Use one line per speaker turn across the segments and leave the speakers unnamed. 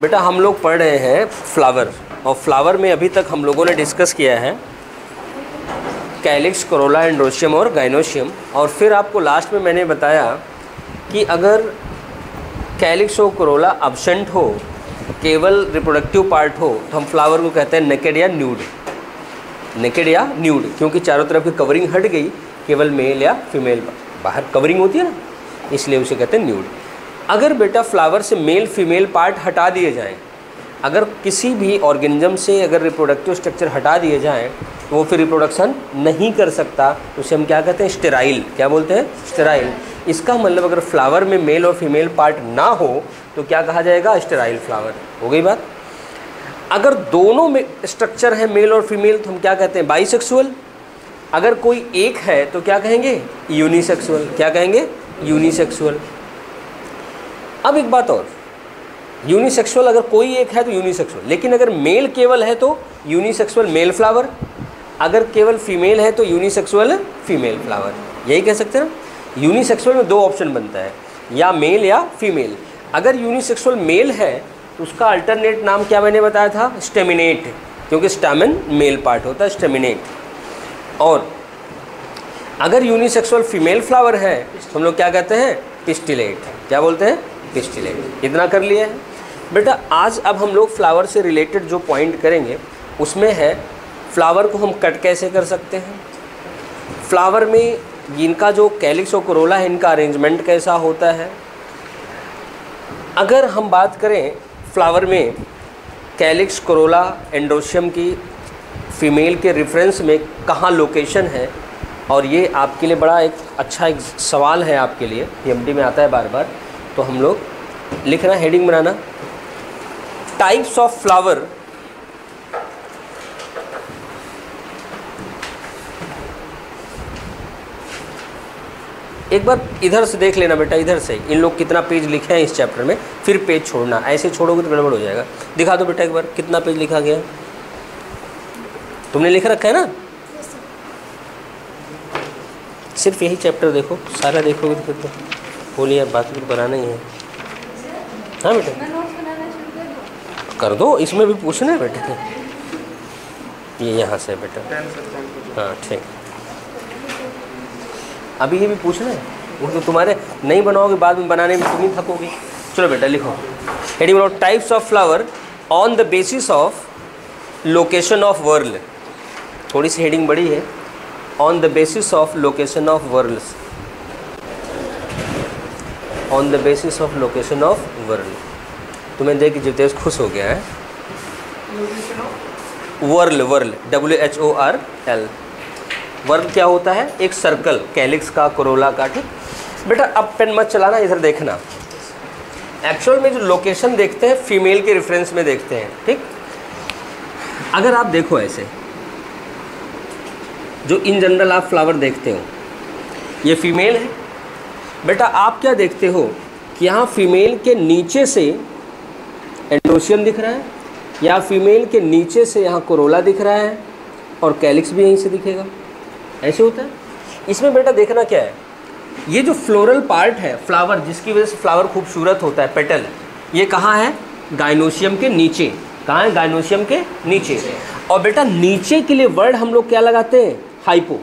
बेटा हम लोग पढ़ रहे हैं फ्लावर, और फ्लावर में अभी तक हम लोगों ने डिस्कस किया है कैलिक्स, कोरोला, एंड्रोशियम और गाइनोशियम। और फिर आपको लास्ट में मैंने बताया कि अगर कैलिक्स हो, कोरोला अब्सेंट हो, केवल रिप्रोडक्टिव पार्ट हो, तो हम फ्लावर को कहते हैं नेकेड या न्यूड। नेकेड या न्यूड, क्योंकि चारों तरफ की कवरिंग हट गई, केवल मेल या फीमेल बाहर कवरिंग होती है ना, इसलिए उसे कहते हैं न्यूड। अगर बेटा फ्लावर से मेल फीमेल पार्ट हटा दिए जाएं, अगर किसी भी ऑर्गेनिज्म से अगर रिप्रोडक्टिव स्ट्रक्चर हटा दिए जाएं तो वो फिर रिप्रोडक्शन नहीं कर सकता, उसे हम क्या कहते हैं? स्टेराइल। क्या बोलते हैं? स्टेराइल। इसका मतलब अगर फ्लावर में मेल और फीमेल पार्ट ना हो तो क्या कहा जाएगा? Sterile flower. हो गई बात। अगर दोनों में स्ट्रक्चर है मेल और फीमेल तो हम क्या कहते हैं? बाइसेक्सुअल। अगर कोई एक है तो क्या कहेंगे? यूनिसेक्सुअल। क्या कहेंगे? यूनिसेक्सुअल। अब एक बात और, यूनिसेक्सुअल अगर कोई एक है तो यूनिसेक्सुअल, लेकिन अगर मेल केवल है तो यूनिसेक्सुअल मेल फ्लावर, अगर केवल फीमेल है तो यूनिसेक्सुअल फीमेल फ्लावर। यही कह सकते हैं ना। यूनिसेक्सुअल में दो ऑप्शन बनता है, या मेल या फीमेल। अगर यूनिसेक्सुअल मेल है तो उसका अल्टरनेट नाम क्या मैंने बताया था? स्टेमिनेट, क्योंकि स्टैमेन मेल पार्ट होता है, स्टेमिनेट। और अगर यूनिसेक्सुअल फीमेल फ्लावर है तो हम लोग क्या कहते हैं? पिस्टिलेट। क्या बोलते हैं? पिस्टिलेट। इतना कर लिया है बेटा। आज अब हम लोग फ्लावर से रिलेटेड जो पॉइंट करेंगे उसमें है फ्लावर को हम कट कैसे कर सकते हैं, फ्लावर में इनका जो कैलिक्स और कोरोला है इनका अरेंजमेंट कैसा होता है। अगर हम बात करें फ्लावर में कैलिक्स, कोरोला, एंड्रोशियम की फीमेल के रेफरेंस में कहाँ लोकेशन है, और ये आपके लिए बड़ा एक अच्छा एक सवाल है आपके लिए, पीएमटी में आता है बार बार, तो हम लोग लिखना, heading banana, types of flower एक बार इधर से देख लेना बेटा, इधर से इन लोग कितना पेज लिखे हैं इस चैप्टर में, फिर पेज छोड़ना। ऐसे छोड़ोगे तो गड़बड़ हो जाएगा। दिखा दो बेटा एक बार कितना पेज लिखा गया है। तुमने लिख रखा है ना? सिर्फ यही चैप्टर देखो, सारा देखोगे तो फिर तो बोलिए बात भी बनाना ही है। हाँ बेटा कर दो, इसमें भी पूछना है बेटा। ये यहाँ से बेटा, हाँ ठीक। अभी ये भी पूछना है, वो तो तुम्हारे नहीं बनाओगे, बाद में बनाने में तुम ही थकोगे। चलो बेटा लिखो, हेडिंग बनाओ, types of flower on the basis of location of whorl. थोड़ी सी हेडिंग बड़ी है, on the basis of location of whorls, on the basis of location of whorl. तुम्हें देख जितेश खुश हो गया है। World, world WHORL। वर्ल्ड क्या होता है? एक सर्कल, कैलिक्स का, कोरोला का। ठीक बेटा, अब पेन मत चलाना, इधर देखना। एक्चुअल में जो लोकेशन देखते हैं फीमेल के रेफरेंस में देखते हैं। ठीक, अगर आप देखो ऐसे जो इन जनरल आप फ्लावर देखते हो, ये फीमेल है बेटा। आप क्या देखते हो कि यहाँ फीमेल के नीचे से एंड्रोशियम दिख रहा है, या फीमेल के नीचे से यहाँ कोरोला दिख रहा है, और कैलिक्स भी यहीं से दिखेगा। ऐसे होता है। इसमें बेटा देखना क्या है, ये जो फ्लोरल पार्ट है फ्लावर, जिसकी वजह से फ्लावर खूबसूरत होता है, पेटल, ये कहाँ है? गाइनोशियम के नीचे। कहाँ है? गाइनोशियम के नीचे। और बेटा नीचे के लिए वर्ड हम लोग क्या लगाते हैं? हाइपो।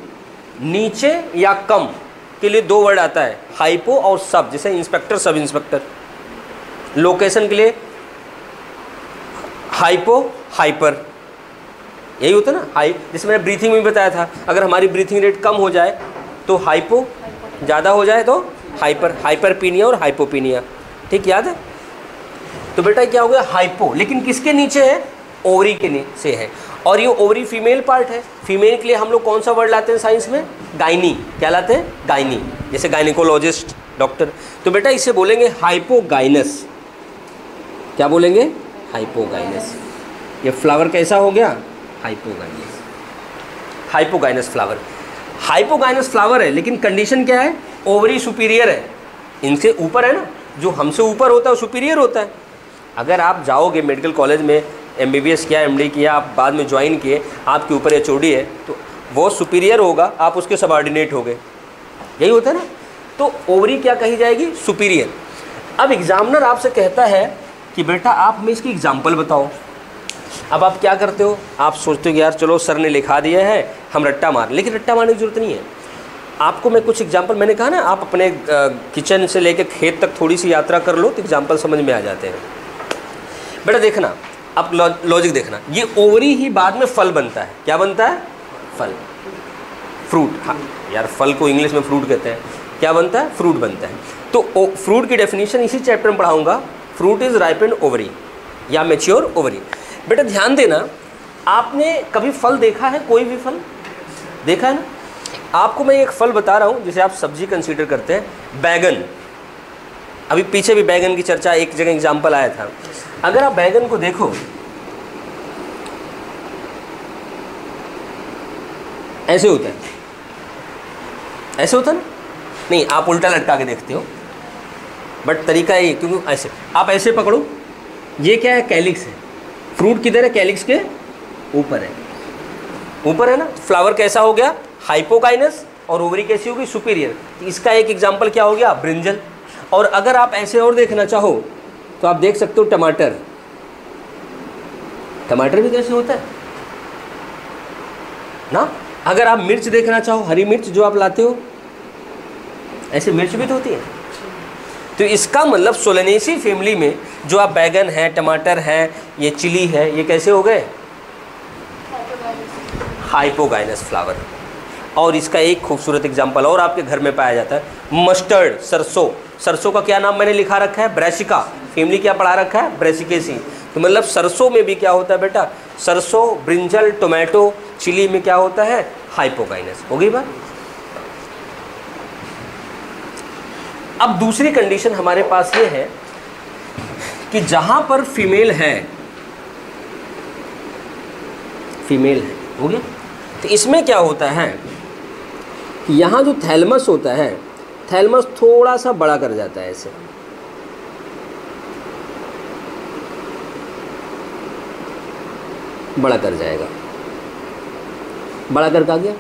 नीचे या कम के लिए दो वर्ड आता है, हाइपो और सब, जैसे इंस्पेक्टर, सब इंस्पेक्टर। लोकेशन के लिए हाइपो, हाइपर, यही होता है ना। हाई, जैसे मैंने ब्रीथिंग में बताया था, अगर हमारी ब्रीथिंग रेट कम हो जाए तो हाइपो, ज़्यादा हो जाए तो हाइपर, हाइपरपीनिया और हाइपोपीनिया। ठीक, याद है? तो बेटा क्या हो गया? हाइपो। लेकिन किसके नीचे है? ओवरी के नीचे है, और ये ओवरी फीमेल पार्ट है। फीमेल के लिए हम लोग कौन सा वर्ड लाते हैं साइंस में? गाइनी। क्या लाते हैं? गाइनी, जैसे गायनिकोलॉजिस्ट, डॉक्टर। तो बेटा इसे बोलेंगे हाइपोगाइनस। क्या बोलेंगे? हाइपोगाइनस। ये फ्लावर कैसा हो गया? Hypogynous. Hypogynous flower, hypogynous flower है, लेकिन कंडीशन क्या है? ओवरी सुपीरियर है, इनसे ऊपर है ना। जो हमसे ऊपर होता है वो सुपीरियर होता है। अगर आप जाओगे मेडिकल कॉलेज में, MBBS किया, MD किया, आप बाद में ज्वाइन किए, आपके ऊपर HOD है, तो वो सुपीरियर होगा, आप उसके सबऑर्डिनेट हो गए। यही होता है ना। तो ओवरी क्या कही जाएगी? सुपीरियर। अब एग्जामिनर आपसे कहता है कि बेटा आप हमें इसकी एग्जाम्पल बताओ। अब आप क्या करते हो, आप सोचते हो कि यार चलो सर ने लिखा दिया है हम रट्टा मार, लेकिन रट्टा मारने की जरूरत नहीं है। आपको मैं कुछ एग्जाम्पल, मैंने कहा ना आप अपने किचन से लेकर खेत तक थोड़ी सी यात्रा कर लो तो एग्जाम्पल समझ में आ जाते हैं। बेटा देखना, आप लॉजिक देखना, ये ओवरी ही बाद में फल बनता है। क्या बनता है? फल, फ्रूट। हाँ यार, फल को इंग्लिश में फ्रूट कहते हैं। क्या बनता है? फ्रूट बनता है। तो फ्रूट की डेफिनेशन इसी चैप्टर में पढ़ाऊंगा। फ्रूट इज राइपेंड ओवरी या मैच्योर ओवरी। बेटा ध्यान देना, आपने कभी फल देखा है? कोई भी फल देखा है ना? आपको मैं एक फल बता रहा हूँ जिसे आप सब्जी कंसीडर करते हैं, बैगन। अभी पीछे भी बैगन की चर्चा एक जगह एग्जाम्पल आया था। अगर आप बैगन को देखो, ऐसे होता है, ऐसे होता है ना? नहीं, आप उल्टा लटका के देखते हो, बट तरीका ये, क्योंकि ऐसे आप ऐसे पकड़ो, ये क्या है? कैलिक्स है। फ्रूट किधर है? कैलिक्स के ऊपर है, ऊपर है ना? फ्लावर कैसा हो गया? हाइपोकाइनस। और ओवरी कैसी होगी? सुपीरियर। इसका एक एग्जाम्पल क्या हो गया? ब्रिंजल। और अगर आप ऐसे और देखना चाहो तो आप देख सकते हो टमाटर। टमाटर भी कैसे होता है ना? अगर आप मिर्च देखना चाहो, हरी मिर्च जो आप लाते हो, ऐसे मिर्च भी तो होती है। तो इसका मतलब सोलेनेसी फैमिली में जो आप बैगन है, टमाटर है, ये चिली है, ये कैसे हो गए? Hypogynous flower. और इसका एक खूबसूरत एग्जांपल और आपके घर में पाया जाता है, मस्टर्ड, सरसों। सरसों का क्या नाम मैंने लिखा रखा है? ब्रेसिका। फैमिली क्या पढ़ा रखा है? ब्रेसिकेसी। तो मतलब सरसों में भी क्या होता है बेटा? सरसों, ब्रिंजल, टोमेटो, चिली में क्या होता है? हाइपोगाइनस। हो गई बात। अब दूसरी कंडीशन हमारे पास ये है कि जहां पर फीमेल है, फीमेल है, हो गया। तो इसमें क्या होता है कि यहाँ जो थैलमस होता है, थैलमस थोड़ा सा बड़ा कर जाता है, ऐसे बड़ा कर जाएगा, बड़ा करके आ गया।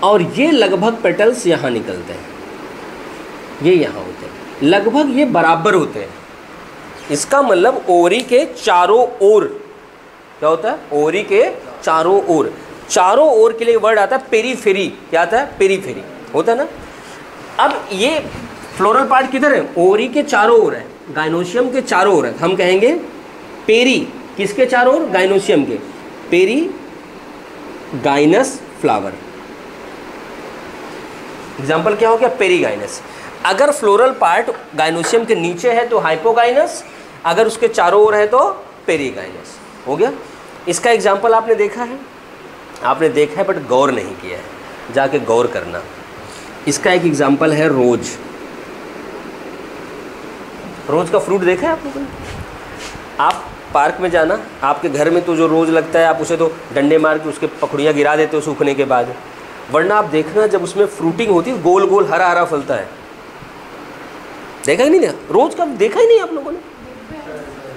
और ये लगभग पेटल्स यहाँ निकलते हैं, ये यहाँ होते हैं, लगभग ये बराबर होते हैं। इसका मतलब ओवरी के चारों ओर क्या होता है? ओवरी के चारों ओर, चारों ओर के लिए वर्ड आता है पेरीफेरी। क्या आता है? पेरीफेरी होता है ना। अब ये फ्लोरल पार्ट किधर है? ओवरी के चारों ओर है, गाइनोशियम के चारों ओर है। हम कहेंगे पेरी, किसके चारों ओर? गाइनोशियम के। Perigynous flower. एग्जाम्पल क्या हो गया? पेरीगाइनस। अगर फ्लोरल पार्ट गाइनोशियम के नीचे है तो हाइपोगाइनस, अगर उसके चारों ओर है तो पेरीगाइनस। हो गया। इसका एग्जाम्पल आपने देखा है? आपने देखा है बट गौर नहीं किया है, जाके गौर करना। इसका एक एग्जाम्पल है रोज। रोज का फ्रूट देखा है आप लोगों ने? आप पार्क में जाना, आपके घर में तो जो रोज लगता है आप उसे तो डंडे मार के उसके पखुड़ियाँ गिरा देते हो सूखने के बाद, वरना आप देखना जब उसमें फ्रूटिंग होती है गोल गोल हरा हरा फलता है। देखा ही नहीं? देखा रोज का? देखा ही नहीं आप लोगों ने?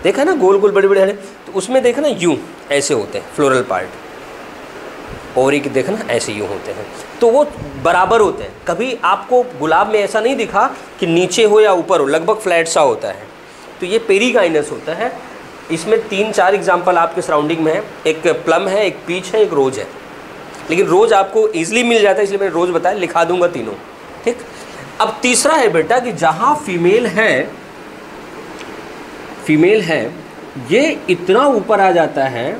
देखा ना, गोल गोल बड़े बड़े हरे। तो उसमें देखना यूं ऐसे होते हैं फ्लोरल पार्ट, ओवरी के देखना ऐसे यूं होते हैं, तो वो बराबर होते हैं। कभी आपको गुलाब में ऐसा नहीं दिखा कि नीचे हो या ऊपर हो, लगभग फ्लैट सा होता है। तो ये पेरीगाइनस होता है। इसमें 3-4 एग्जाम्पल आपके सराउंडिंग में है। एक प्लम है, एक पीच है, एक रोज है। लेकिन रोज आपको ईजिली मिल जाता है, इसलिए मैंने रोज बताया, लिखा दूंगा तीनों। ठीक। अब तीसरा है बेटा कि जहाँ फीमेल है, फीमेल है, ये इतना ऊपर आ जाता है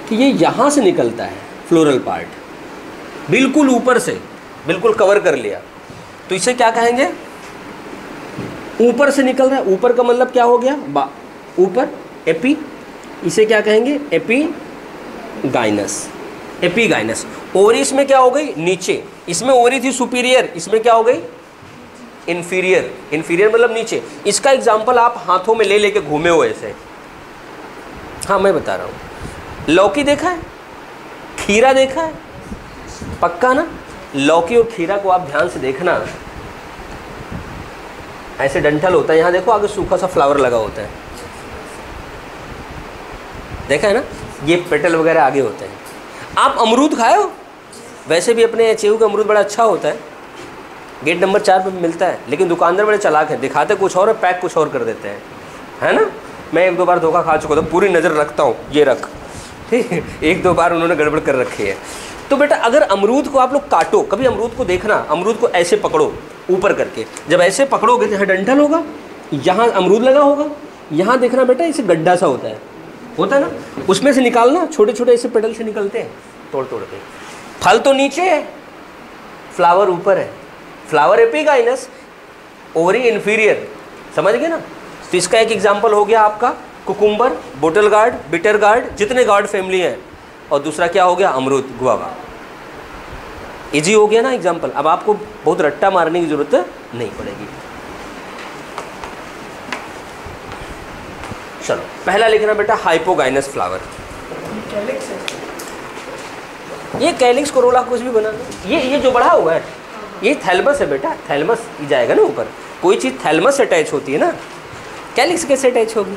कि ये यहाँ से निकलता है फ्लोरल पार्ट, बिल्कुल ऊपर से, बिल्कुल कवर कर लिया। तो इसे क्या कहेंगे? ऊपर से निकल रहा है। ऊपर का मतलब क्या हो गया? ऊपर, एपी। इसे क्या कहेंगे? एपीगाइनस। एपीगाइनस। ओवरी इसमें क्या हो गई? नीचे। इसमें ओवरी थी सुपीरियर, इसमें क्या हो गई? इन्फीरियर। इन्फीरियर मतलब नीचे। इसका एग्जाम्पल आप हाथों में ले लेके घूमे हो ऐसे। हाँ मैं बता रहा हूँ। लौकी देखा है? खीरा देखा है? पक्का ना? लौकी और खीरा को आप ध्यान से देखना, ऐसे डंठल होता है, यहाँ देखो आगे सूखा सा फ्लावर लगा होता है, देखा है ना? ये पेटल वगैरह आगे होते हैं। आप अमरूद खाए हो? वैसे भी अपने चेहू का अमरूद बड़ा अच्छा होता है, गेट नंबर 4 पे मिलता है, लेकिन दुकानदार बड़े चालाक हैं, दिखाते कुछ और है, पैक कुछ और कर देते हैं, है ना। मैं 1-2 बार धोखा खा चुका था, पूरी नज़र रखता हूँ, ये रख, ठीक है, 1-2 बार उन्होंने गड़बड़ कर रखी है। तो बेटा अगर अमरूद को आप लोग काटो, कभी अमरूद को देखना, अमरूद को ऐसे पकड़ो ऊपर करके, जब ऐसे पकड़ोगे तो यहाँ डंठल होगा, यहाँ अमरूद लगा होगा, यहाँ देखना बेटा इसे गड्ढा सा होता है ना, उसमें से निकालना, छोटे छोटे ऐसे पेडल से निकलते हैं तोड़ तोड़ के। फल तो नीचे है, फ्लावर ऊपर है, फ्लावर एपिगाइनस, ओवरी इन्फीरियर, समझ गए ना। तो इसका एक एग्जाम्पल हो गया आपका cucumber, bottle guard, bitter gourd, जितने गार्ड फैमिली हैं, और दूसरा क्या हो गया, अमरूद, गुआवा। इजी हो गया ना एग्जाम्पल। अब आपको बहुत रट्टा मारने की जरूरत नहीं पड़ेगी। चलो पहला लिखना बेटा हाइपोगाइनस फ्लावर। ये कैलिक्स कोरोला कुछ भी बना, ये जो बड़ा हुआ है ये थैलमस है बेटा, थैलमस ही जाएगा ना ऊपर। कोई चीज़ थैलमस से अटैच होती है ना, कैलिक्स कैसे अटैच होगी।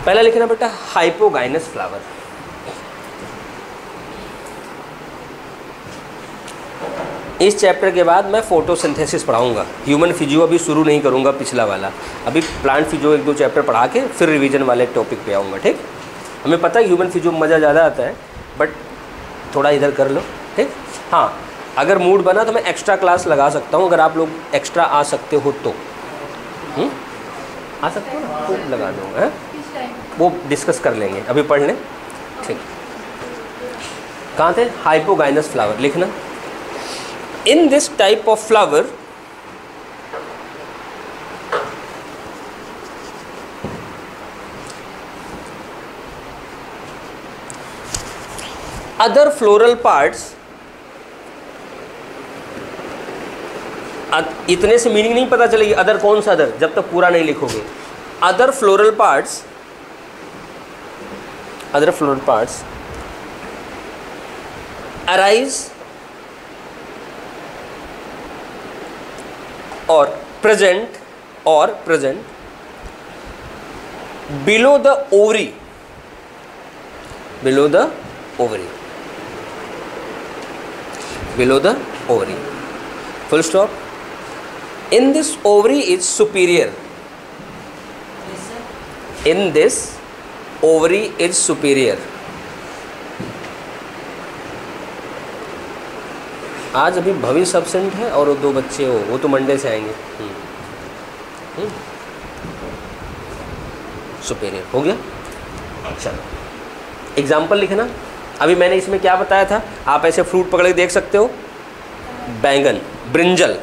पहला लिखना बेटा हाइपोगाइनस फ्लावर। इस चैप्टर के बाद मैं फोटोसिंथेसिस पढ़ाऊंगा, ह्यूमन फिजियो अभी शुरू नहीं करूंगा, पिछला वाला अभी प्लांट फिजियो 1-2 चैप्टर पढ़ा के फिर रिवीजन वाले टॉपिक पे आऊँगा। ठीक, हमें पता है ह्यूमन फिजियो में मज़ा ज़्यादा आता है, बट थोड़ा इधर कर लो। ठीक, हाँ अगर मूड बना तो मैं एक्स्ट्रा क्लास लगा सकता हूँ, अगर आप लोग एक्स्ट्रा आ सकते हो तो। आ सकते हो ना, तो लगा दूँगा, वो डिस्कस कर लेंगे, अभी पढ़ लें। ठीक, कहाँ थे, हाइपोगाइनस फ्लावर लिखना। In this type of flower, other floral parts, इतने से मीनिंग नहीं पता चलेगी अदर कौन सा अदर, जब तक पूरा नहीं लिखोगे। Other floral parts arise or present below the ovary, full stop. In this ovary is superior, आज अभी भविष्य एब्सेंट है और 2 बच्चे हो, वो तो मंडे से आएंगे। सुपेरियर हो गया। चलो एग्जाम्पल लिखना। अभी मैंने इसमें क्या बताया था, आप ऐसे फ्रूट पकड़ के देख सकते हो, बैंगन, ब्रिंजल,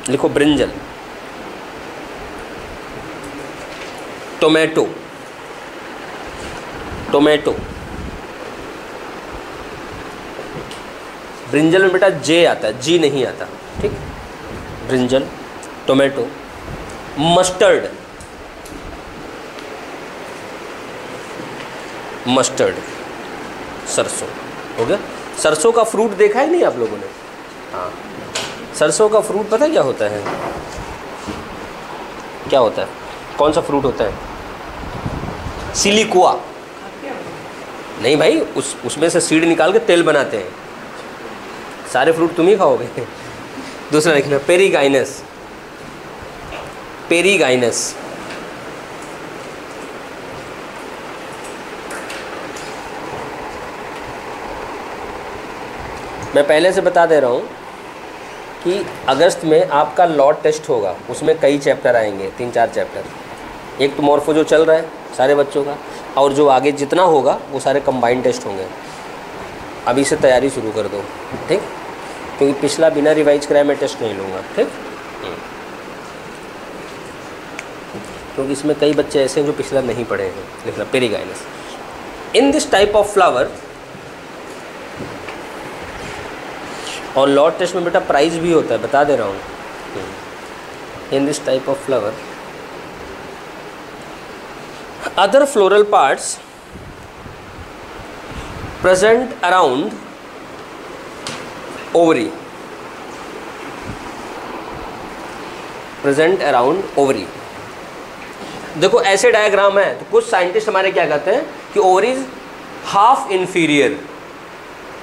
लिखो ब्रिंजल, टोमेटो, ब्रिंजल में बेटा जे आता है, जी नहीं आता। ठीक, ब्रिंजल, टोमेटो, मस्टर्ड, सरसों हो गया। सरसों का फ्रूट देखा है नहीं आप लोगों ने? हाँ, सरसों का फ्रूट पता है क्या होता है? क्या होता है, कौन सा फ्रूट होता है? सिलिकुआ। नहीं भाई, उसमें से सीड निकाल के तेल बनाते हैं। सारे फ्रूट तुम ही खाओगे। दूसरा लिखना पेरीगाइनस, मैं पहले से बता दे रहा हूँ कि अगस्त में आपका लॉट टेस्ट होगा, उसमें कई चैप्टर आएंगे, 3-4 चैप्टर। एक तो मॉर्फो जो चल रहा है सारे बच्चों का, और जो आगे जितना होगा वो सारे कंबाइंड टेस्ट होंगे। अभी से तैयारी शुरू कर दो, ठीक, क्योंकि पिछला बिना रिवाइज कराए मैं टेस्ट नहीं लूँगा। ठीक, क्योंकि इसमें कई बच्चे ऐसे हैं जो पिछला नहीं पढ़े हैं। लिखना perigynous. In this type of flower, और लॉट टेस्ट में बेटा प्राइज भी होता है, बता दे रहा हूँ। इन this type of flower other floral parts present around ovary, देखो ऐसे डायग्राम है तो कुछ साइंटिस्ट हमारे क्या कहते हैं कि ओवरीज हाफ इन्फीरियर,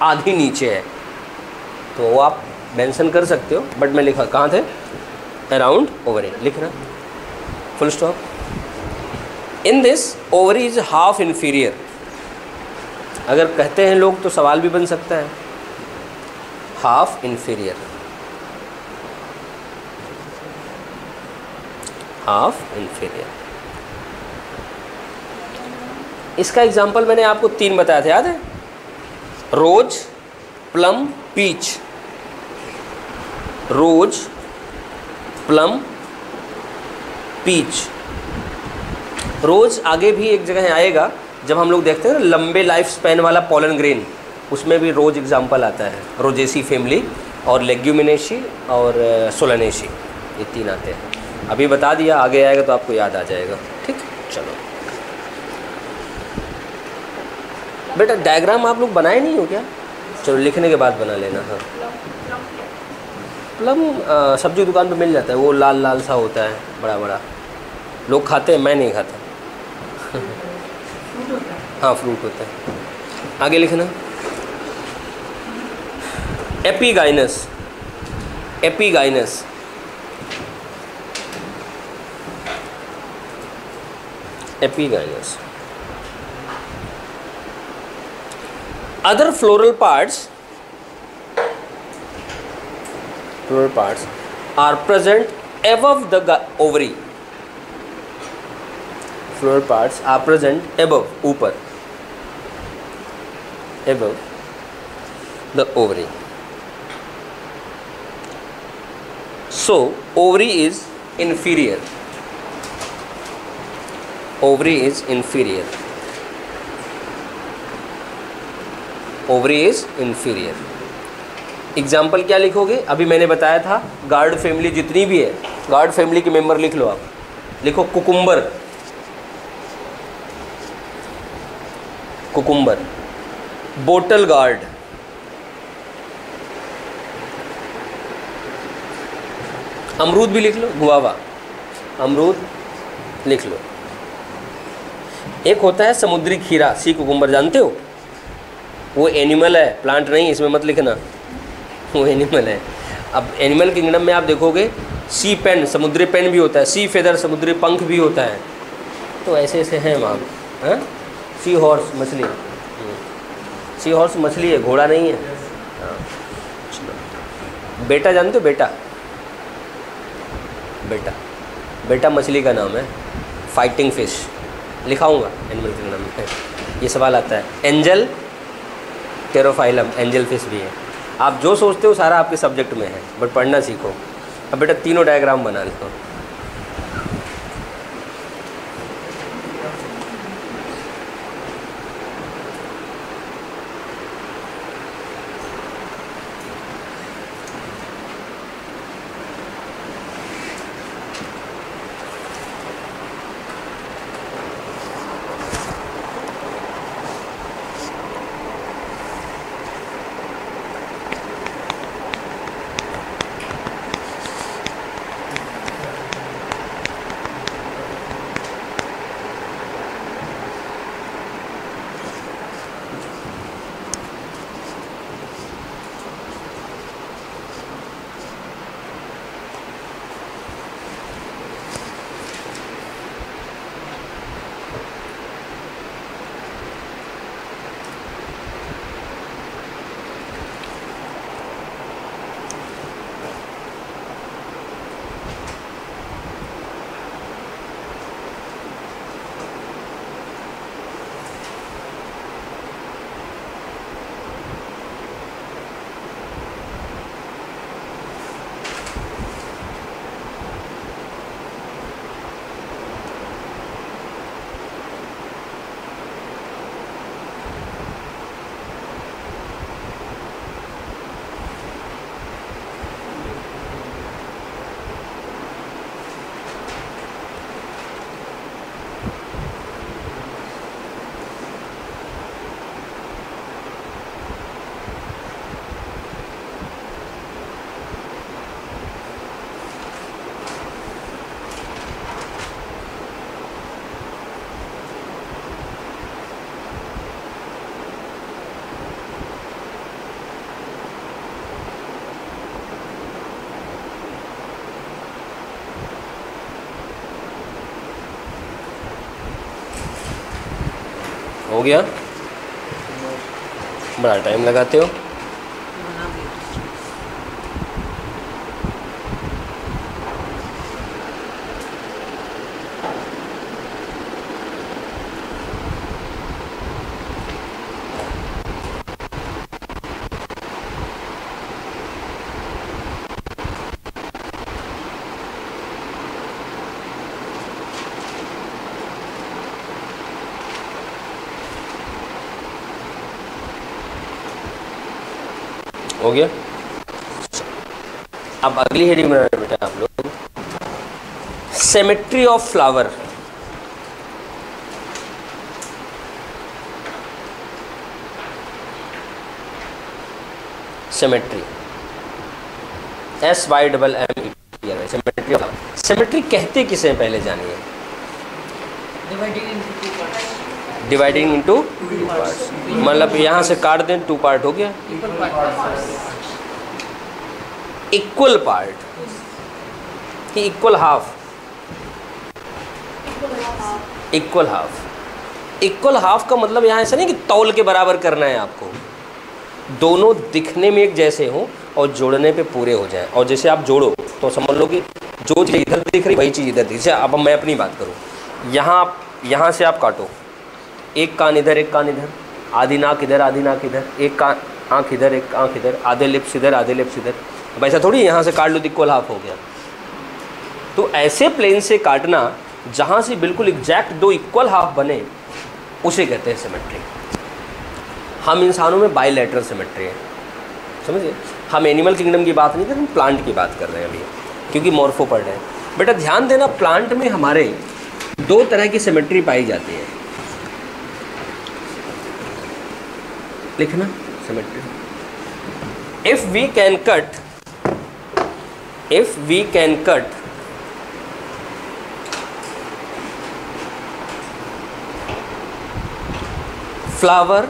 आधी नीचे है, तो वो आप मेंशन कर सकते हो, बट मैं लिखा कहाँ थे, अराउंड ओवरी लिखना, full stop. In this ovary is half inferior. अगर कहते हैं लोग तो सवाल भी बन सकता है, हाफ इन्फीरियर, हाफ इन्फीरियर। इसका एग्जाम्पल मैंने आपको 3 बताया था, याद है, रोज, प्लम, पीच। रोज, प्लम, पीच। रोज आगे भी एक जगह आएगा जब हम लोग देखते हैं ना लंबे लाइफ स्पैन वाला पॉलन ग्रेन, उसमें भी रोज एग्जाम्पल आता है, रोजेसी फैमिली और लेग्यूमिनेशी और सोलानेशी, ये 3 आते हैं। अभी बता दिया, आगे आएगा तो आपको याद आ जाएगा। ठीक, चलो बेटा डायग्राम आप लोग बनाए नहीं हो क्या? चलो लिखने के बाद बना लेना। हाँ, प्लम सब्जी दुकान पे मिल जाता है, वो लाल लाल सा होता है, बड़ा बड़ा, लोग खाते हैं, मैं नहीं खाता। हाँ फ्रूट होता है। आगे लिखना, epigynous, epigynous, epigynous. Other floral parts are present above the ovary. Floral parts are present above, ऊपर, above the ovary. So ovary is inferior. Ovary is inferior. Ovary is inferior. Example क्या लिखोगे? अभी मैंने बताया था, गार्ड फैमिली जितनी भी है, गार्ड फैमिली के मेंबर लिख लो आप। लिखो कुकुम्बर, कुकुम्बर, बोटल गार्ड, अमरूद भी लिख लो, गुआवा, अमरूद लिख लो। एक होता है समुद्री खीरा, सी कुकुम्बर, जानते हो? वो एनिमल है, प्लांट नहीं, इसमें मत लिखना, वो एनिमल है। अब एनिमल किंगडम में आप देखोगे सी पेन, समुद्री पेन भी होता है, सी फेदर, समुद्री पंख भी होता है। तो ऐसे ऐसे हैं वहाँ। हाँ, सी हॉर्स मछली, सी हॉर्स मछली है, घोड़ा नहीं है। बेटा जानते हो? बेटा, बेटा, बेटा मछली का नाम है, फाइटिंग फिश। लिखाऊंगा एनिमल किंगडम में, ये सवाल आता है। एंजल, टेरोफाइलम, एंजल फिश भी है। आप जो सोचते हो सारा आपके सब्जेक्ट में है, बट पढ़ना सीखो। अब बेटा तीनों डायग्राम बना लो। हो गया? बड़ा टाइम लगाते हो। हो गया? अब अगली हेडिंग बना रहे बेटा आप लोग, symmetry of flower. Symmetry, SYMMETRY, symmetry of flower. Symmetry कहते किसे पहले जानिए? डिवाइडिंग इनटू टू पार्ट्स, मतलब यहाँ से काट दें, 2 पार्ट हो गया। इक्वल पार्ट कि equal half? Equal half. Equal half का मतलब यहाँ ऐसा नहीं कि तौल के बराबर करना है आपको, दोनों दिखने में एक जैसे हों और जोड़ने पे पूरे हो जाएं। और जैसे आप जोड़ो तो समझ लो कि जो चीज़ इधर दिख रही वही चीज़ इधर दिख। जैसे अब मैं अपनी बात करूँ, यहाँ से आप काटो, एक कान इधर एक कान इधर, आधी नाक इधर आधी नाक इधर, एक कान आँख इधर एक आँख इधर, आधे लिप्स इधर आधे लिप्स इधर। अब ऐसा थोड़ी यहाँ से काट लो तो इक्वल हाफ हो गया। तो ऐसे प्लेन से काटना जहाँ से बिल्कुल एग्जैक्ट 2 इक्वल हाफ बने उसे कहते हैं सिमेट्री। हम इंसानों में बाइलैटरल सिमेट्री है, समझिए। हम एनिमल किंगडम की बात नहीं कर रहे, हम प्लांट की बात कर रहे हैं अभी, क्योंकि मॉर्फो पढ़ रहे हैं। बेटा ध्यान देना, प्लांट में हमारे 2 तरह की सिमेट्री पाई जाती है। लिखना symmetry, if we can cut flower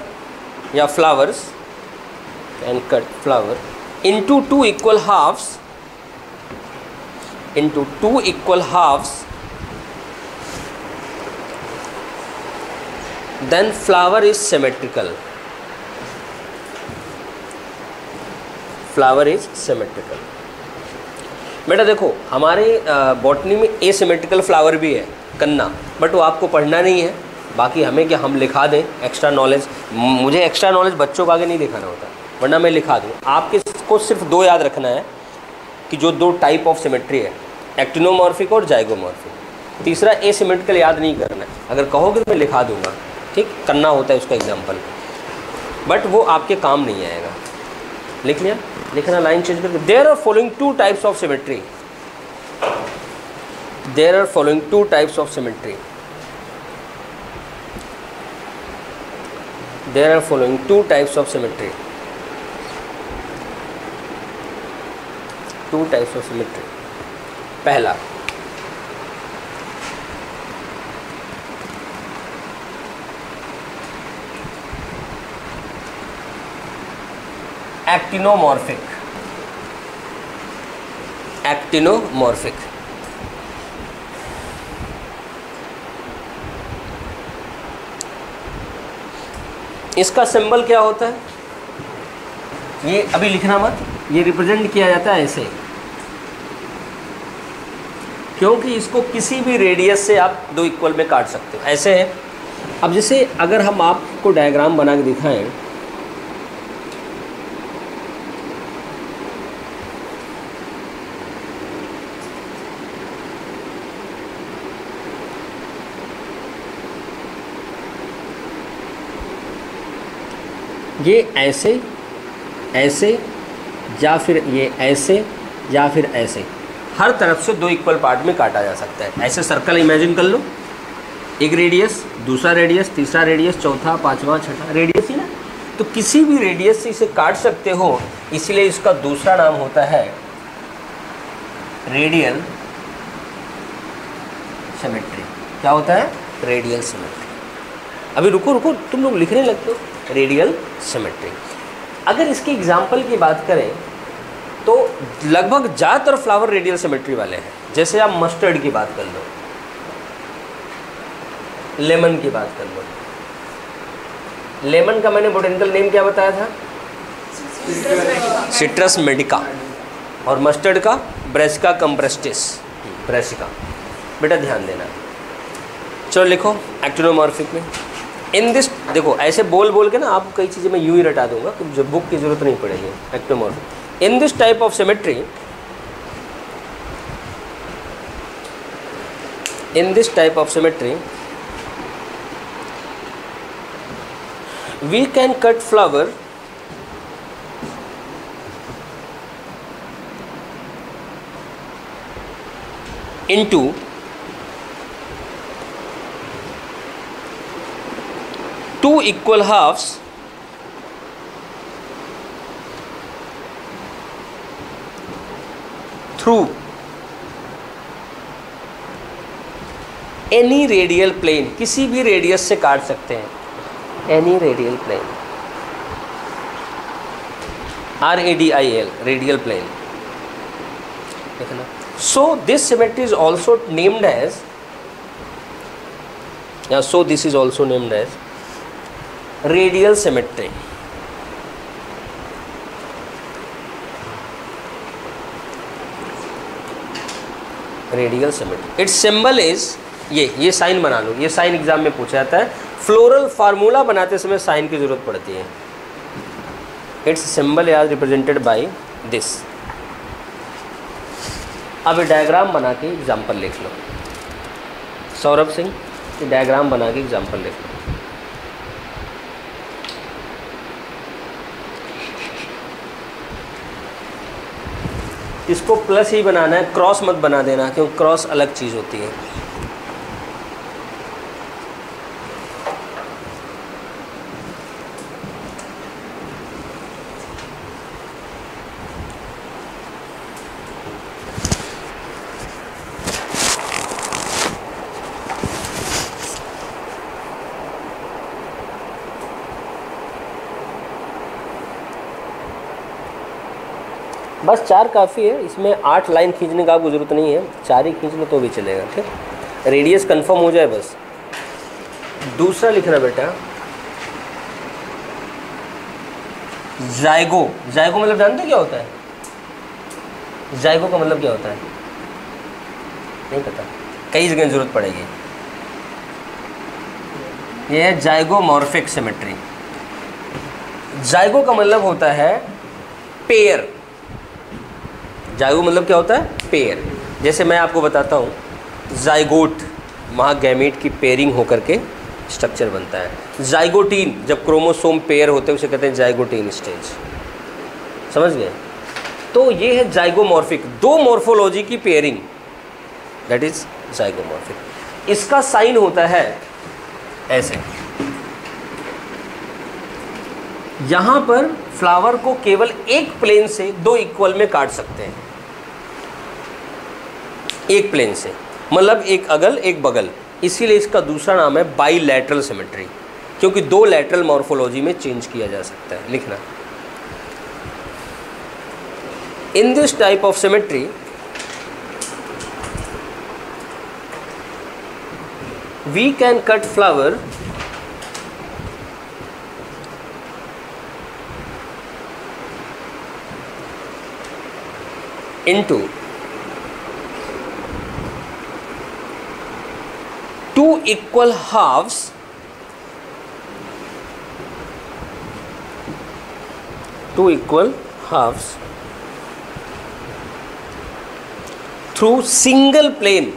या flowers, can cut flower into 2 equal halves, then flower is symmetrical. Flower is symmetrical. बेटा देखो, हमारे बॉटनी में एसिमेट्रिकल फ्लावर भी है, कन्ना, बट वो आपको पढ़ना नहीं है। बाकी हमें क्या, हम लिखा दें एक्स्ट्रा नॉलेज। मुझे एक्स्ट्रा नॉलेज बच्चों को आगे नहीं दिखाना होता, वरना मैं लिखा दूँ। आपको सिर्फ 2 याद रखना है कि जो 2 टाइप ऑफ सिमेट्री है, एक्टिनोमॉर्फिक और जाइगोमॉर्फिक। तीसरा एसिमेट्रिकल याद नहीं करना है, अगर कहोगे तो मैं लिखा दूंगा, ठीक। कन्ना होता है उसका एग्जाम्पल, बट वो आपके काम नहीं आएगा। लिख लिया? लिखना लाइन चेंज करके। There are following 2 types of symmetry. There are following 2 types of symmetry. There are following 2 types of symmetry. 2 types of symmetry. पहला, एक्टिनोमॉर्फिक। एक्टिनोमॉर्फिक इसका सिंबल क्या होता है? ये अभी लिखना मत, ये रिप्रेजेंट किया जाता है ऐसे, क्योंकि इसको किसी भी रेडियस से आप 2 इक्वल में काट सकते हो। ऐसे है। अब जैसे अगर हम आपको डायग्राम बना के दिखाएं, ये ऐसे ऐसे या फिर ये ऐसे या फिर ऐसे, हर तरफ से 2 इक्वल पार्ट में काटा जा सकता है। ऐसे सर्कल इमेजिन कर लो, एक रेडियस, दूसरा रेडियस, तीसरा रेडियस, चौथा, पांचवा, छठा रेडियस ही ना। तो किसी भी रेडियस से इसे काट सकते हो, इसलिए इसका दूसरा नाम होता है रेडियल सिमेट्री। क्या होता है? Radial symmetry. अभी रुको, तुम लोग लिखने लगते हो, रेडियल सिमेट्री। अगर इसके एग्जाम्पल की बात करें तो लगभग ज़्यादातर फ्लावर रेडियल सिमेट्री वाले हैं। जैसे आप मस्टर्ड की बात कर लो, लेमन की बात कर लो, लेमन का मैंने बोटेनिकल नेम क्या बताया था? Citrus Medica. और मस्टर्ड का ब्रेसिका कंप्रेस्टिस, ब्रेसिका। बेटा ध्यान देना। चलो लिखो एक्टिनोमॉर्फिक में इन दिस, देखो ऐसे बोल बोल के ना आप कई चीज़ें मैं यूँ ही रटा दूंगा, तो जो बुक की जरूरत नहीं पड़ेगी। Actinomorphic in this type of symmetry, in this type of symmetry we can cut flower into two equal halves through any radial plane, किसी भी रेडियस से काट सकते हैं। Any radial plane, RADIL, radial plane, देखना। So this symmetry is also named as, या so this is also named as radial symmetry. Radial symmetry, it's symbol is ये sign बना लो, ये साइन एग्जाम में पूछा जाता है। फ्लोरल फार्मूला बनाते समय साइन की जरूरत पड़ती है। It's symbol is represented by this. अब डायग्राम बना के एग्जाम्पल लिख लो। सौरभ सिंह, ये डायग्राम बना के एग्जाम्पल लिख लो। इसको प्लस ही बनाना है, क्रॉस मत बना देना, क्योंकि क्रॉस अलग चीज़ होती है। बस 4 काफ़ी है, इसमें 8 लाइन खींचने का आपको ज़रूरत नहीं है, 4 ही खींच लो तो भी चलेगा। ठीक, रेडियस कंफर्म हो जाए बस। दूसरा लिखना बेटा, जाइगो। जाइगो मतलब जानते हो क्या होता है? जाइगो का मतलब क्या होता है? नहीं पता, कई जगह ज़रूरत पड़ेगी। यह है जाइगोमॉर्फिक सिमेट्री। जाइगो का मतलब होता है पेयर। जाइगो मतलब क्या होता है? पेयर। जैसे मैं आपको बताता हूँ, जाइगोट, वहाँ गैमीट की पेयरिंग होकर के स्ट्रक्चर बनता है। जाइगोटीन, जब क्रोमोसोम पेयर होते हैं उसे कहते हैं जाइगोटीन स्टेज। समझ गए? तो ये है जाइगोमॉर्फिक, दो मॉर्फोलॉजी की पेयरिंग, दैट इज जाइगोमॉर्फिक। इसका साइन होता है ऐसे। यहाँ पर फ्लावर को केवल एक प्लेन से 2 इक्वल में काट सकते हैं। एक प्लेन से मतलब एक अगल एक बगल, इसीलिए इसका दूसरा नाम है बाईलैटरल सिमेट्री, क्योंकि 2 लैटरल मॉर्फोलॉजी में चेंज किया जा सकता है। लिखना, in this type of symmetry we can cut flower into 2 equal halves through single plane।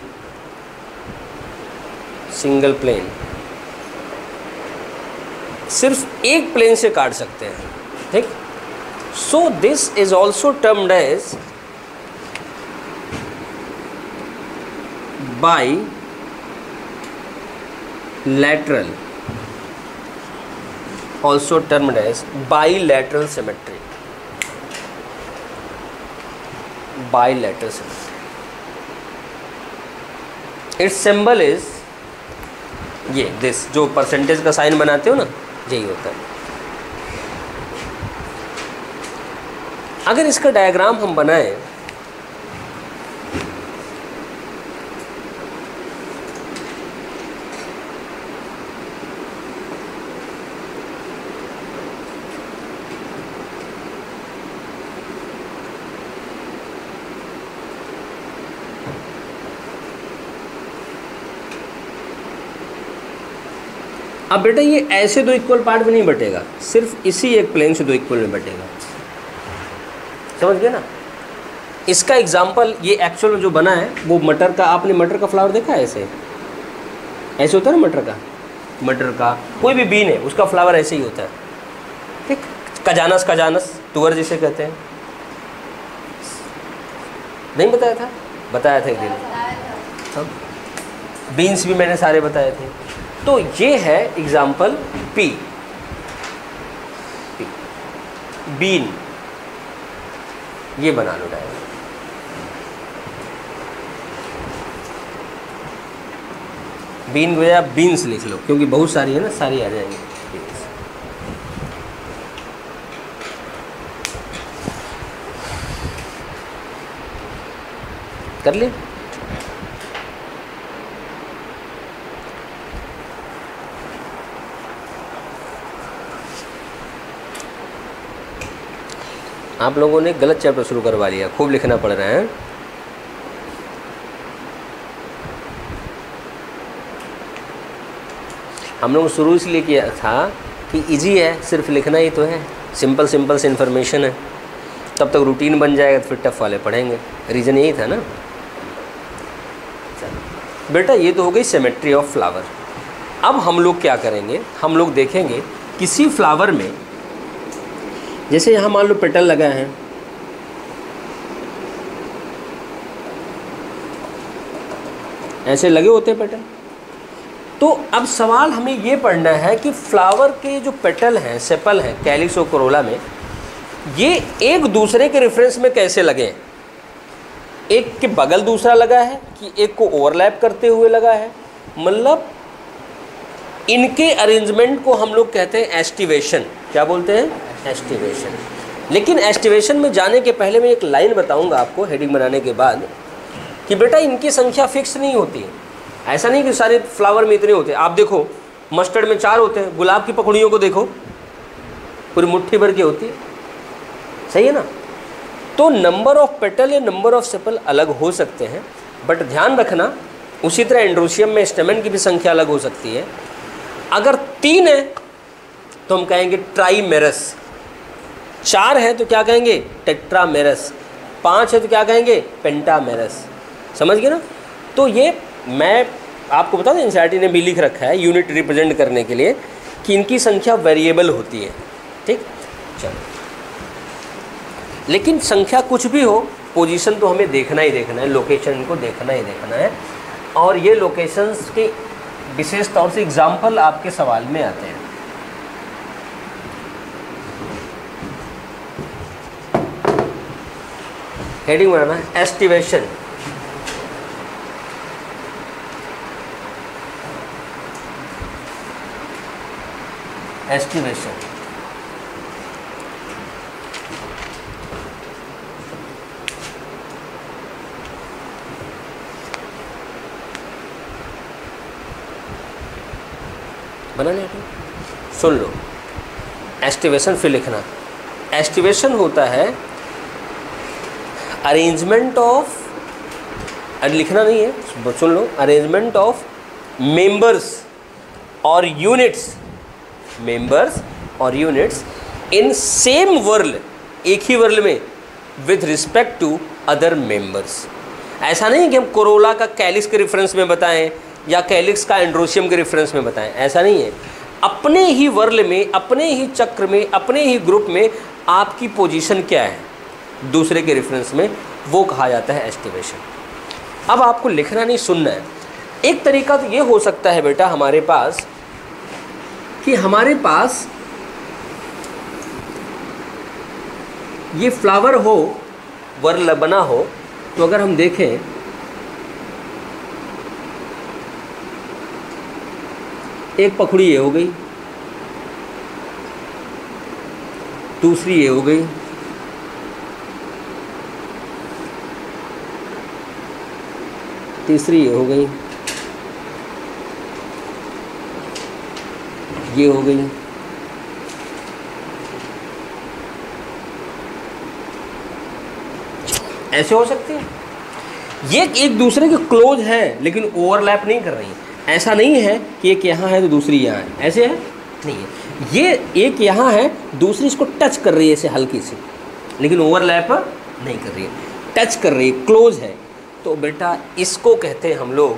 सिर्फ एक प्लेन से काट सकते हैं। ठीक, so this is also termed as bilateral, also termed as bilateral symmetry। Bilateral symmetry, its symbol is ये this, जो percentage का साइन बनाते हो ना, यही होता है। अगर इसका डायग्राम हम बनाएं, अब बेटा ये ऐसे दो इक्वल पार्ट में नहीं बटेगा, सिर्फ इसी एक प्लेन से दो इक्वल में बटेगा, समझ गए ना। इसका एग्जाम्पल ये एक्चुअल में जो बना है वो मटर का, आपने मटर का फ्लावर देखा है ऐसे, ऐसे होता है ना मटर का कोई भी बीन है उसका फ्लावर ऐसे ही होता है, ठीक। कजानस तुअर जिसे कहते हैं, नहीं बताया था? बताया था एक दिन, हाँ। बीन्स भी मैंने सारे बताए थे। तो ये है एग्जाम्पल पी, बीन, ये बना लो डायग्राम। बीन को या बीन्स लिख लो क्योंकि बहुत सारी है ना, सारी आ जाएंगी। कर ले। आप लोगों ने गलत चैप्टर शुरू करवा लिया, खूब लिखना पड़ रहा है। हम लोग शुरू इसलिए किया था कि इजी है, सिर्फ लिखना ही तो है, सिंपल से इन्फॉर्मेशन है, तब तक रूटीन बन जाएगा तो फिर टफ वाले पढ़ेंगे, रीज़न यही था ना। बेटा ये तो हो गई सिमेट्री ऑफ फ्लावर। अब हम लोग क्या करेंगे, हम लोग देखेंगे किसी फ्लावर में, जैसे यहाँ मान लो पेटल लगा है, ऐसे लगे होते हैं पेटल। तो अब सवाल हमें ये पढ़ना है कि फ्लावर के जो पेटल हैं, सेपल हैं कैलिक्स और कोरोला में, ये एक दूसरे के रेफरेंस में कैसे लगे हैं। एक के बगल दूसरा लगा है कि एक को ओवरलैप करते हुए लगा है, मतलब इनके अरेंजमेंट को हम लोग कहते हैं एस्टिवेशन। क्या बोलते हैं? एस्टिवेशन। लेकिन एस्टिवेशन में जाने के पहले मैं एक लाइन बताऊंगा आपको हेडिंग बनाने के बाद कि बेटा इनकी संख्या फिक्स नहीं होती है। ऐसा नहीं कि सारे फ्लावर में इतने होते हैं। आप देखो मस्टर्ड में 4 होते हैं, गुलाब की पकड़ियों को देखो पूरी मुट्ठी भर की होती है, सही है ना। तो नंबर ऑफ पेटल या नंबर ऑफ सेपल अलग हो सकते हैं, बट ध्यान रखना उसी तरह एंड्रोशियम में स्टेमन की भी संख्या अलग हो सकती है। अगर 3 है तो हम कहेंगे ट्राइमेरस, 4 है तो क्या कहेंगे? टेट्रामेरस, 5 है तो क्या कहेंगे? पेंटामेरस। समझ गए ना। तो ये मैं आपको बता दें, एनसीईआरटी ने भी लिख रखा है यूनिट रिप्रेजेंट करने के लिए कि इनकी संख्या वेरिएबल होती है, ठीक। चलो, लेकिन संख्या कुछ भी हो, पोजीशन तो हमें देखना ही देखना है, लोकेशन इनको देखना ही देखना है। और ये लोकेशंस के विशेष तौर से एग्जाम्पल आपके सवाल में आते हैं। हेडिंग बनाना है एस्टिवेशन। एस्टिमेशन, बना नहीं? सुन लो, एस्टिमेशन फिर लिखना। एस्टिमेशन होता है अरेंजमेंट ऑफ, लिखना नहीं है, सुन लो, अरेंजमेंट ऑफ मेंबर्स और यूनिट्स, मेंबर्स और यूनिट्स इन सेम वर्ल, एक ही वर्ल में, with respect to other members. ऐसा नहीं कि हम कोरोला का कैलिक्स के रेफरेंस में बताएं या कैलिक्स का एंड्रोशियम के रेफरेंस में बताएं, ऐसा नहीं है। अपने ही वर्ल में, अपने ही चक्र में, अपने ही ग्रुप में आपकी पोजीशन क्या है दूसरे के रेफरेंस में, वो कहा जाता है एस्टिमेशन। अब आपको लिखना नहीं, सुनना है। एक तरीका तो ये हो सकता है बेटा हमारे पास कि हमारे पास ये फ्लावर हो, वर्ल बना हो, तो अगर हम देखें एक पखड़ी ये हो गई, दूसरी ये हो गई, तीसरी ये हो गई, ये हो गई, ऐसे हो सकती है। ये एक दूसरे के क्लोज हैं लेकिन ओवरलैप नहीं कर रही हैं। ऐसा नहीं है कि एक यहाँ है तो दूसरी यहाँ है, ऐसे है नहीं है, ये एक यहाँ है दूसरी इसको टच कर रही है ऐसे हल्की सी, लेकिन ओवरलैप नहीं कर रही है, टच कर रही है, क्लोज है। तो बेटा इसको कहते हैं हम लोग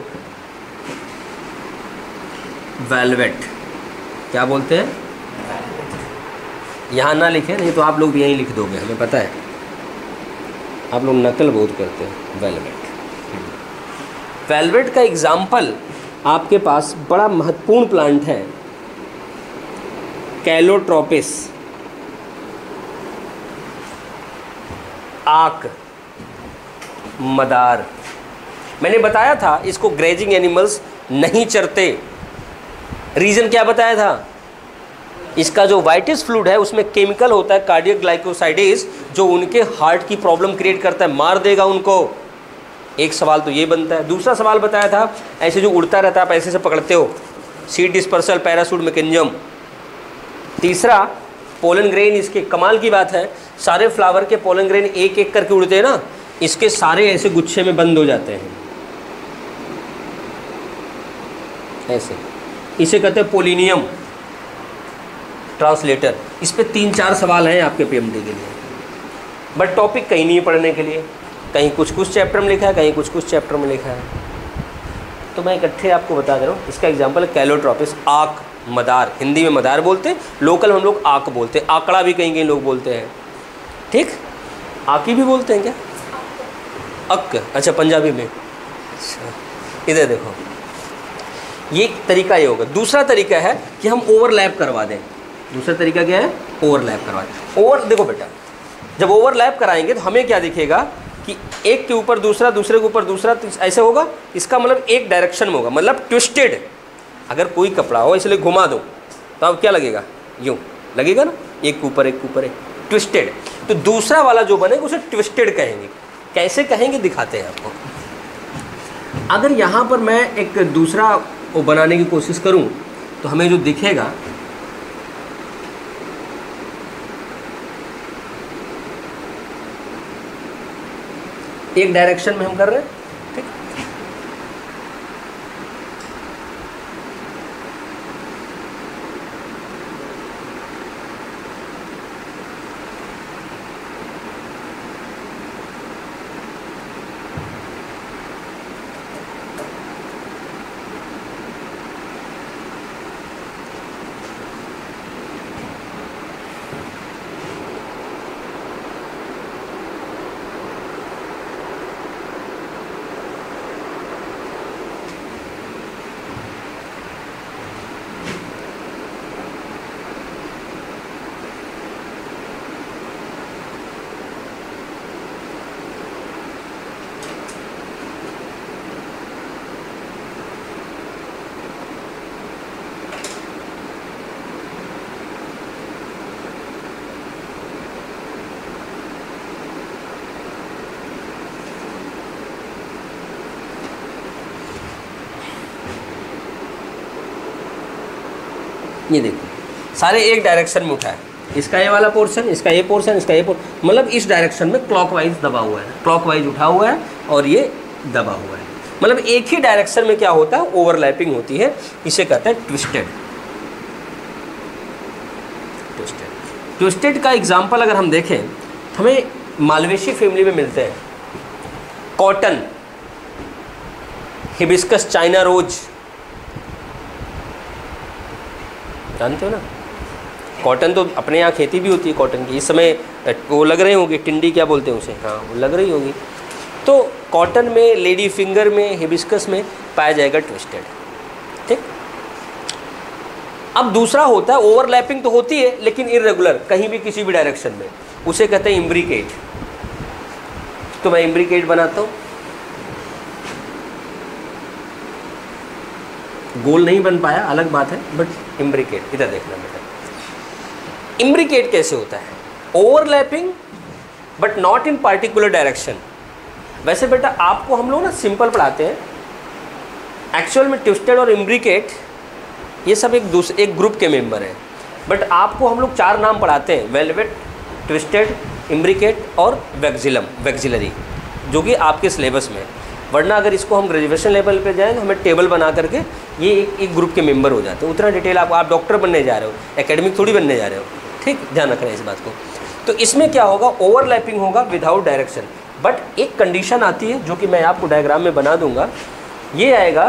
वेलवेट। क्या बोलते हैं? यहाँ ना लिखें, नहीं तो आप लोग भी यहीं लिख दोगे, हमें पता है आप लोग नकल बहुत करते हैं। वेलवेट, वेलवेट का एग्जाम्पल आपके पास बड़ा महत्वपूर्ण प्लांट है, कैलोट्रोपिस, आक, मदार। मैंने बताया था इसको ग्रेजिंग एनिमल्स नहीं चरते। रीज़न क्या बताया था? इसका जो वाइटिस फ्लूइड है उसमें केमिकल होता है कार्डियक ग्लाइकोसाइडेज, जो उनके हार्ट की प्रॉब्लम क्रिएट करता है, मार देगा उनको। एक सवाल तो ये बनता है। दूसरा सवाल बताया था ऐसे जो उड़ता रहता है आप ऐसे से पकड़ते हो, सीड डिस्पर्सल पैरासूट मैकेनिज्म। तीसरा पोलन ग्रेन, इसके कमाल की बात है सारे फ्लावर के पोलन ग्रेन एक एक करके उड़ते हैं ना, इसके सारे ऐसे गुच्छे में बंद हो जाते हैं ऐसे, इसे कहते हैं पोलिनियम। ट्रांसलेटर, इस पे 3-4 सवाल हैं आपके पीएमडी के लिए, बट टॉपिक कहीं नहीं है पढ़ने के लिए, कहीं कुछ चैप्टर में लिखा है, कहीं कुछ चैप्टर में लिखा है, तो मैं इकट्ठे आपको बता दे रहा हूँ। इसका एग्जांपल है कैलोट्रोपिस, आक, मदार। हिंदी में मदार बोलते हैं, लोकल हम लोग आक बोलते हैं, आकड़ा भी कहीं कहीं लोग बोलते हैं, ठीक, आकी भी बोलते हैं क्या? अक, अच्छा पंजाबी में। अच्छा इधर देखो, ये तरीका ये होगा। दूसरा तरीका है कि हम ओवरलैप करवा दें। दूसरा तरीका क्या है? ओवरलैप करवा दें। ओवर देखो बेटा, जब ओवरलैप कराएंगे तो हमें क्या दिखेगा कि एक के ऊपर दूसरा, दूसरे के ऊपर दूसरा, तो ऐसे होगा। इसका मतलब एक डायरेक्शन में होगा, मतलब ट्विस्टेड। अगर कोई कपड़ा हो इसलिए घुमा दो तो अब क्या लगेगा? यूँ लगेगा ना, एक के ऊपर एक के ऊपर एक, ट्विस्टेड। तो दूसरा वाला जो बनेगा उसे ट्विस्टेड कहेंगे। कैसे कहेंगे दिखाते हैं आपको। अगर यहाँ पर मैं एक दूसरा वो बनाने की कोशिश करूँ तो हमें जो दिखेगा, एक डायरेक्शन में हम कर रहे हैं, ठीक। ये देखो सारे एक डायरेक्शन में उठाए, इसका ये वाला पोर्शन, इसका ये पोर्शन, इसका ये पोर्शन, मतलब इस डायरेक्शन में क्लॉकवाइज दबा हुआ है, क्लॉकवाइज उठा हुआ है और ये दबा हुआ है। मतलब एक ही डायरेक्शन में क्या होता है? ओवरलैपिंग होती है। इसे कहते हैं ट्विस्टेड। ट्विस्टेड ट्विस्टेड का एग्जाम्पल अगर हम देखें, हमें मालवेशी फैमिली में मिलते हैं। कॉटन, हिबिस्कस, चाइना रोज, जानते हो ना। कॉटन तो अपने यहाँ खेती भी होती है कॉटन की। इस समय वो लग रही होगी, टिंडी क्या बोलते हैं उसे, हाँ वो लग रही होगी। तो कॉटन में, लेडी फिंगर में, हिबिस्कस में पाया जाएगा ट्विस्टेड, ठीक। अब दूसरा होता है ओवरलैपिंग तो होती है लेकिन इर्रेगुलर, कहीं भी किसी भी डायरेक्शन में, उसे कहते हैं इम्ब्रिकेट। तो मैं इम्ब्रिकेट बनाता हूँ, गोल नहीं बन पाया अलग बात है, बट इम्ब्रिकेट। इधर देखना बेटा, इम्ब्रिकेट कैसे होता है? Overlapping but not in particular direction. वैसे बेटा आपको हम लोग ना सिंपल पढ़ाते हैं, एक्चुअल में ट्विस्टेड और इम्ब्रिकेट ये सब एक ग्रुप के मेंबर हैं, बट आपको हम लोग 4 नाम पढ़ाते हैं, वेलवेट, ट्विस्टेड, इम्ब्रिकेट और वैक्सिलम, वैक्सिलरी, जो कि आपके सिलेबस में। वरना अगर इसको हम ग्रेजुएशन लेवल पे जाएँ तो हमें टेबल बना करके ये एक ग्रुप के मेंबर हो जाते हैं। उतना डिटेल आप डॉक्टर बनने जा रहे हो, एकेडमिक थोड़ी बनने जा रहे हो, ठीक, ध्यान रखना है इस बात को। तो इसमें क्या होगा, ओवरलैपिंग होगा विदाउट डायरेक्शन। बट एक कंडीशन आती है जो कि मैं आपको डायग्राम में बना दूंगा, ये आएगा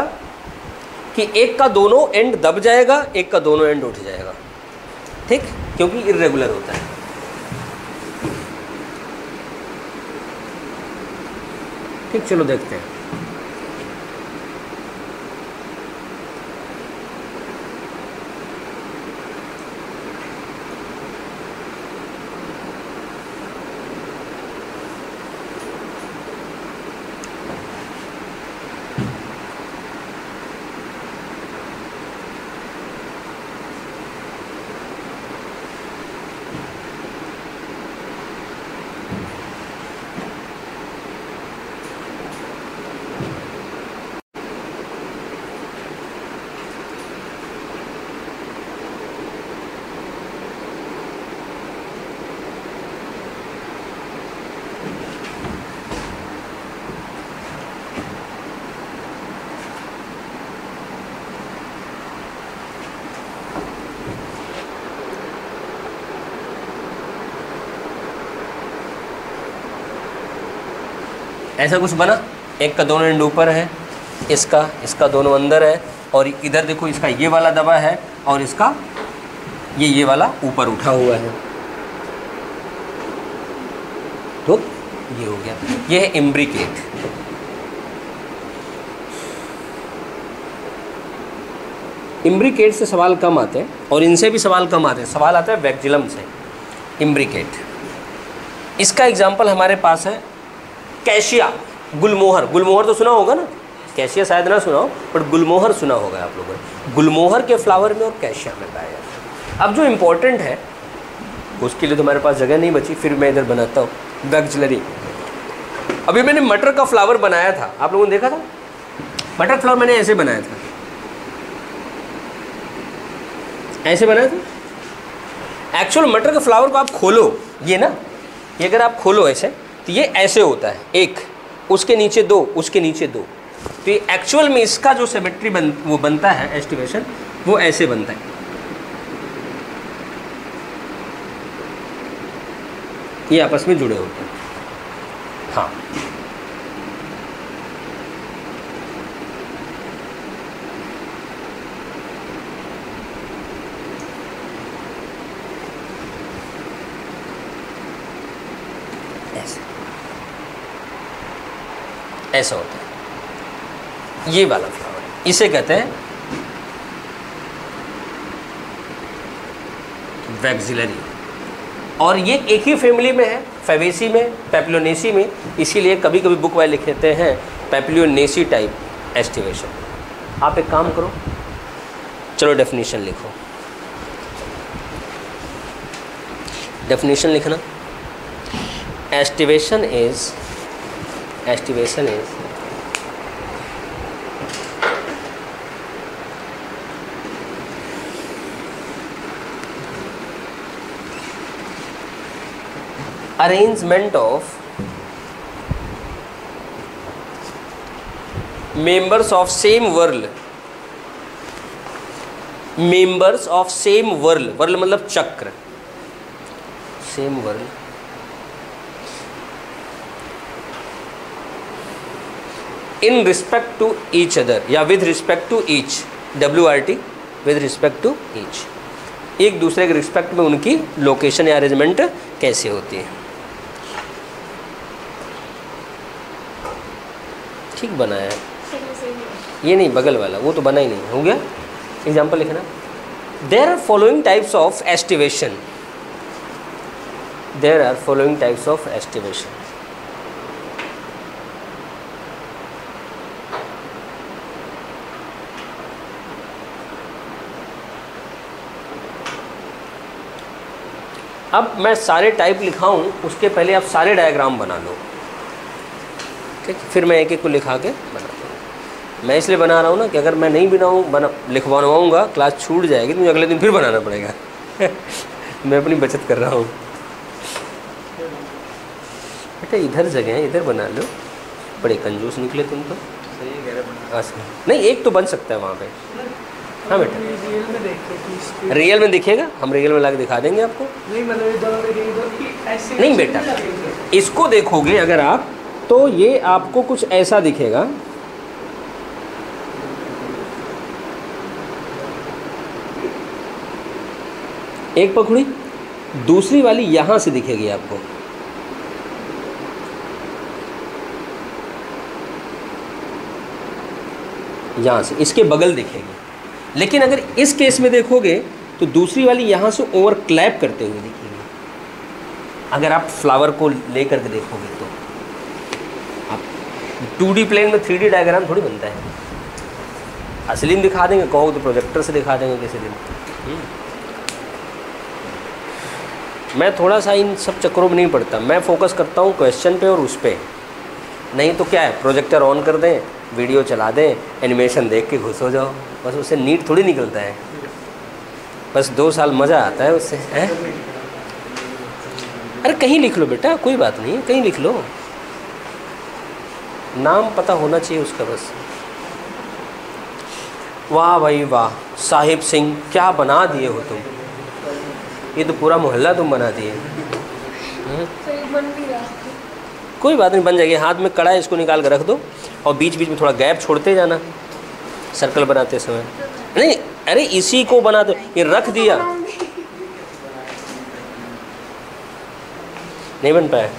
कि एक का दोनों एंड दब जाएगा, एक का दोनों एंड उठ जाएगा, ठीक, क्योंकि इर्रेगुलर होता है। ठीक, चलो देखते हैं। ऐसा कुछ बना, एक का दोनों एंड ऊपर है, इसका दोनों अंदर है, और इधर देखो इसका ये वाला दबा है और इसका ये वाला ऊपर उठा हुआ है, तो ये हो गया, ये है इम्ब्रिकेट। इम्ब्रिकेट से सवाल कम आते हैं और इनसे भी सवाल कम आते हैं, सवाल आता है वैक्जिलम से, इम्ब्रिकेट। इसका एग्जाम्पल हमारे पास है कैशिया, गुलमोहर। गुलमोहर तो सुना होगा ना, कैशिया शायद ना सुना हो, बट गुलमोहर सुना होगा आप लोगों ने। गुलमोहर के फ्लावर में और कैशिया में पाया जाता है। अब जो इम्पोर्टेंट है उसके लिए तो हमारे पास जगह नहीं बची, फिर मैं इधर बनाता हूँ वैक्जिलरी। अभी मैंने मटर का फ्लावर बनाया था, आप लोगों ने देखा था? मटर फ्लावर मैंने ऐसे बनाया था, ऐसे बनाया था। एक्चुअल मटर के फ्लावर को आप खोलो, ये ना, ये अगर आप खोलो ऐसे तो ये ऐसे होता है, एक उसके नीचे दो, उसके नीचे दो। तो ये एक्चुअल में इसका जो सिमेट्री वो बनता है, एस्टिवेशन, वो ऐसे बनता है। ये आपस में जुड़े होते हैं। हाँ, ऐसा होता है। ये वाला फ्लावर इसे कहते हैं वैक्जिलरी, और ये एक ही फैमिली में है, फेवेसी में, पेप्लोनेसी में, इसीलिए कभी कभी बुक वाले लिखते हैं पेप्लोनेसी टाइप एस्टिवेशन। आप एक काम करो, चलो डेफिनेशन लिखो। डेफिनेशन लिखना, aestivation is arrangement of members of same whorl, members of same whorl, whorl मतलब चक्र, same whorl in respect to each other या with respect to each, WRT, with respect to each, एक दूसरे के respect में उनकी location या arrangement कैसे होती है। ठीक बनाया है, ये नहीं बगल वाला, वो तो बना ही नहीं, हो गया। एग्जाम्पल लिखना, there are following types of aestivation, there are following types of aestivation. अब मैं सारे टाइप लिखाऊं उसके पहले आप सारे डायग्राम बना लो, ठीक, फिर मैं एक एक को लिखा के बना दूँगा। मैं इसलिए बना रहा हूँ ना कि अगर मैं नहीं लिखवाऊँगा क्लास छूट जाएगी तो मुझे अगले दिन फिर बनाना पड़ेगा। मैं अपनी बचत कर रहा हूँ। बेटा इधर जगह है, इधर बना लो, बड़े कंजूस निकले तुम तो।
सही कह रहे हैं।
अच्छा, नहीं एक तो बन सकता है वहाँ पे। हाँ बेटा,
रियल में देखते
रियल में दिखेगा, हम रियल में ला के दिखा देंगे आपको।
नहीं, मतलब ये दोनों की ऐसे
नहीं बेटा, इसको देखोगे अगर आप तो ये आपको कुछ ऐसा दिखेगा। एक पखड़ी, दूसरी वाली यहाँ से दिखेगी आपको। यहाँ से इसके बगल दिखेगी। लेकिन अगर इस केस में देखोगे तो दूसरी वाली यहाँ से ओवर क्लैप करते हुए दिखेगी। अगर आप फ्लावर को लेकर के देखोगे तो आप 2D प्लेन में 3D डायग्राम थोड़ी बनता है। असली में दिखा देंगे, कहो तो प्रोजेक्टर से दिखा देंगे किसी दिन। मैं थोड़ा सा इन सब चक्करों में नहीं पड़ता, मैं फोकस करता हूँ क्वेश्चन पे और उस पर। नहीं तो क्या है, प्रोजेक्टर ऑन कर दें, वीडियो चला दें, एनिमेशन देख के खुश हो जाओ, बस उससे नीट थोड़ी निकलता है। बस 2 साल मज़ा आता है उससे, है? अरे कहीं लिख लो बेटा, कोई बात नहीं, कहीं लिख लो, नाम पता होना चाहिए उसका बस। वाह भाई वाह, साहिब सिंह क्या बना दिए हो तुम, ये तो पूरा मोहल्ला तुम बना दिए। कोई बात नहीं, बन जाएगी। हाथ में कड़ा है, इसको निकाल कर रख दो और बीच बीच में थोड़ा गैप छोड़ते जाना सर्कल बनाते समय। नहीं अरे इसी को बना दो, ये रख दिया नहीं बन पाया।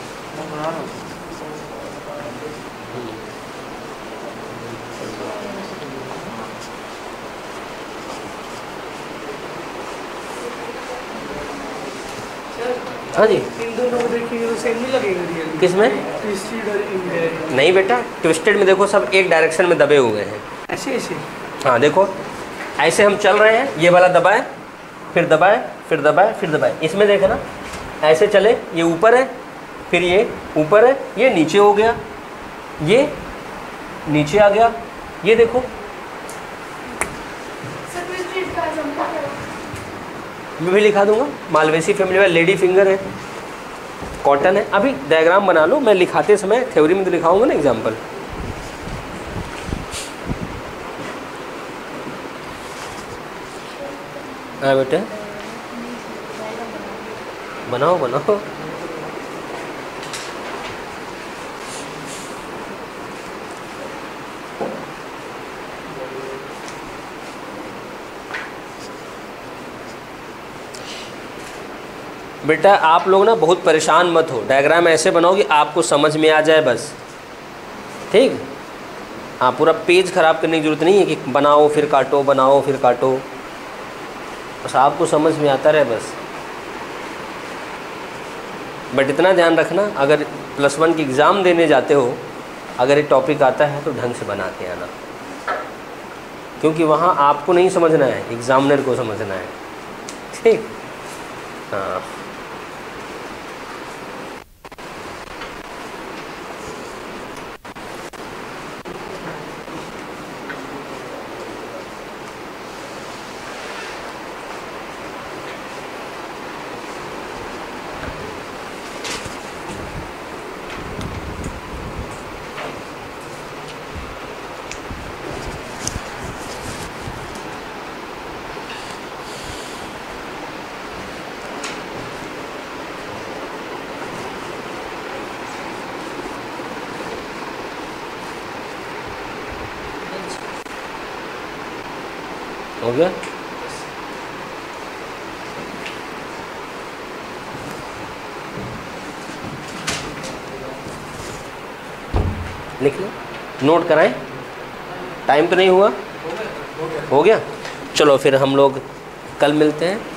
हाँ जी,
इन दोनों को देखेंगे तो सेम नहीं लगेगा रियल।
किसमें?
ट्विस्टेड और इनडायरेक्ट।
नहीं बेटा, ट्विस्टेड में देखो सब एक डायरेक्शन में दबे हुए हैं।
ऐसे ऐसे।
हाँ देखो, ऐसे हम चल रहे हैं, ये वाला दबाए, फिर दबाए, फिर दबाए, फिर दबाए। इसमें देखो ना, ऐसे चले, ये ऊपर है, फिर ये ऊपर है, ये नीचे हो गया, ये नीचे आ गया, ये देखो। मैं भी लिखा दूंगा, मालवेसी फैमिली में लेडी फिंगर है, कॉटन है। अभी डायग्राम बना लो, मैं लिखाते समय थ्योरी में तो लिखाऊंगा ना एग्जाम्पल। हाँ बेटा, बनाओ बनाओ। बेटा आप लोग ना बहुत परेशान मत हो, डायग्राम ऐसे बनाओ कि आपको समझ में आ जाए बस, ठीक। हाँ, पूरा पेज ख़राब करने की ज़रूरत नहीं है कि बनाओ फिर काटो, बनाओ फिर काटो, बस आपको समझ में आता रहे बस। बट इतना ध्यान रखना, अगर +1 की एग्ज़ाम देने जाते हो, अगर ये टॉपिक आता है तो ढंग से बना के आना, क्योंकि वहाँ आपको नहीं समझना है, एग्ज़ामिनर को समझना है, ठीक। हाँ हो गया। लिख लो, नोट कराएं, टाइम तो नहीं हुआ? हो गया। चलो फिर हम लोग कल मिलते हैं।